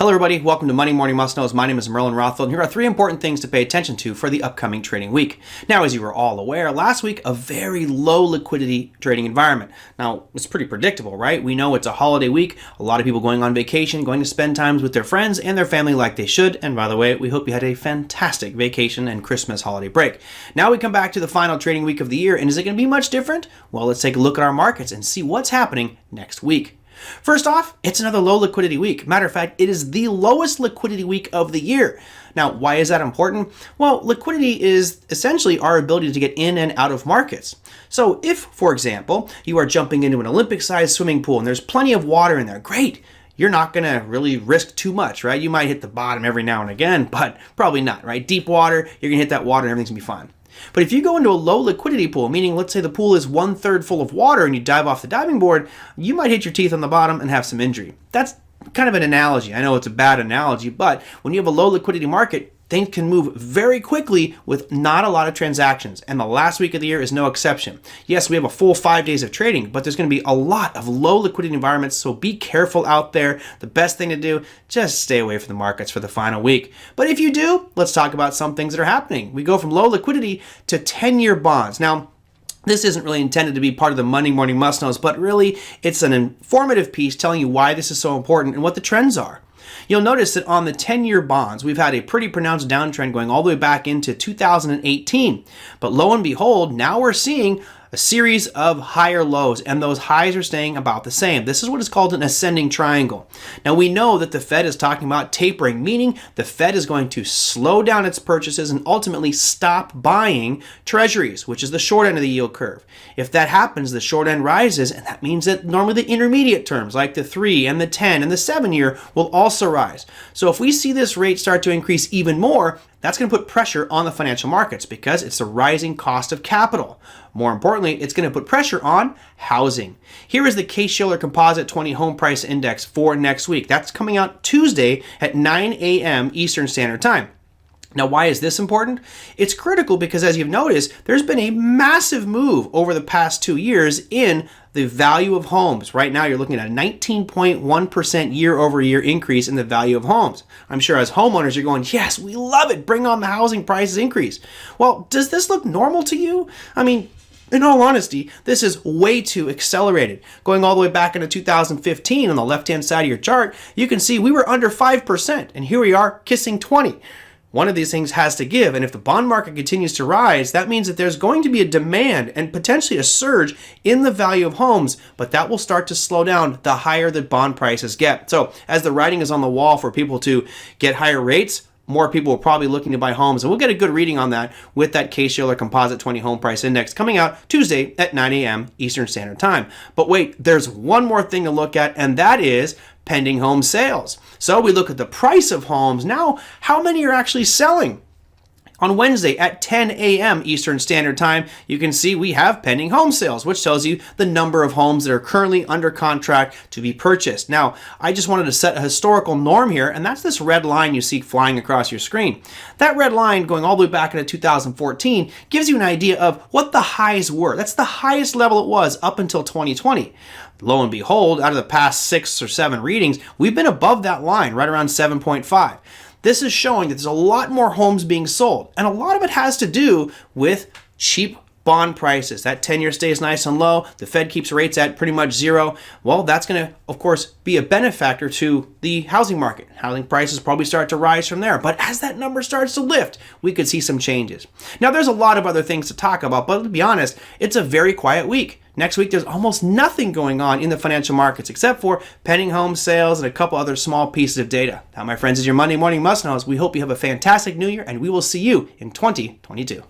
Hello everybody, welcome to Money Morning Must Knows. My name is Merlin Rothfeld, and here are 3 important things to pay attention to for the upcoming trading week. Now, as you were all aware, last week, a very low liquidity trading environment. Now, it's pretty predictable, right? We know it's a holiday week, a lot of people going on vacation, going to spend times with their friends and their family like they should. And by the way, we hope you had a fantastic vacation and Christmas holiday break. Now we come back to the final trading week of the year, and is it going to be much different? Well, let's take a look at our markets and see what's happening next week. First off, it's another low liquidity week. Matter of fact, it is the lowest liquidity week of the year. Now, why is that important? Well, liquidity is essentially our ability to get in and out of markets. So if, for example, you are jumping into an Olympic-sized swimming pool and there's plenty of water in there, great. You're not going to really risk too much, right? You might hit the bottom every now and again, but probably not, right? Deep water, you're going to hit that water and everything's going to be fine. But if you go into a low liquidity pool, meaning let's say the pool is 1/3 full of water and you dive off the diving board, you might hit your teeth on the bottom and have some injury. That's kind of an analogy. I know it's a bad analogy, but when you have a low liquidity market, things can move very quickly with not a lot of transactions. And the last week of the year is no exception. Yes, we have a full 5 days of trading, but there's going to be a lot of low liquidity environments. So be careful out there. The best thing to do, just stay away from the markets for the final week. But if you do, let's talk about some things that are happening. We go from low liquidity to 10-year bonds. Now, this isn't really intended to be part of the Monday Morning Must Knows, but really it's an informative piece telling you why this is so important and what the trends are. You'll notice that on the 10-year bonds, we've had a pretty pronounced downtrend going all the way back into 2018. But lo and behold, now we're seeing a series of higher lows, and those highs are staying about the same. This is what is called an ascending triangle. Now, we know that the Fed is talking about tapering, meaning the Fed is going to slow down its purchases and ultimately stop buying treasuries, which is the short end of the yield curve. If that happens, the short end rises, and that means that normally the intermediate terms, like the 3 and the 10 and the 7-year, will also rise. So if we see this rate start to increase even more, that's going to put pressure on the financial markets because it's the rising cost of capital. More importantly, it's going to put pressure on housing. Here is the Shiller Composite 20 Home Price Index for next week. That's coming out Tuesday at 9 a.m. Eastern Standard Time. Now, why is this important? It's critical because, as you've noticed, there's been a massive move over the past 2 years in the value of homes. Right now, you're looking at a 19.1% year-over-year increase in the value of homes. I'm sure as homeowners, you're going, yes, we love it. Bring on the housing prices increase. Well, does this look normal to you? I mean, in all honesty, this is way too accelerated. Going all the way back into 2015 on the left-hand side of your chart, you can see we were under 5%, and here we are kissing 20. One of these things has to give, and if the bond market continues to rise, that means that there's going to be a demand and potentially a surge in the value of homes, but that will start to slow down the higher the bond prices get. So as the writing is on the wall for people to get higher rates, more people are probably looking to buy homes, and we'll get a good reading on that with that Shiller Composite 20 Home Price Index coming out Tuesday at 9 a.m. Eastern Standard Time. But wait, there's one more thing to look at, and that is pending home sales. So we look at the price of homes. Now, how many are actually selling? On Wednesday at 10 a.m. Eastern Standard Time, you can see we have pending home sales, which tells you the number of homes that are currently under contract to be purchased. Now, I just wanted to set a historical norm here, and that's this red line you see flying across your screen. That red line going all the way back into 2014 gives you an idea of what the highs were. That's the highest level it was up until 2020. Lo and behold, out of the past 6 or 7 readings, we've been above that line, right around 7.5. This is showing that there's a lot more homes being sold, and a lot of it has to do with cheap bond prices. That 10-year stays nice and low. The Fed keeps rates at pretty much zero. Well, that's going to, of course, be a benefactor to the housing market. Housing prices probably start to rise from there. But as that number starts to lift, we could see some changes. Now, there's a lot of other things to talk about, but to be honest, it's a very quiet week. Next week, there's almost nothing going on in the financial markets except for pending home sales and a couple other small pieces of data. That, my friends, is your Monday Morning Must Knows. We hope you have a fantastic new year, and we will see you in 2022.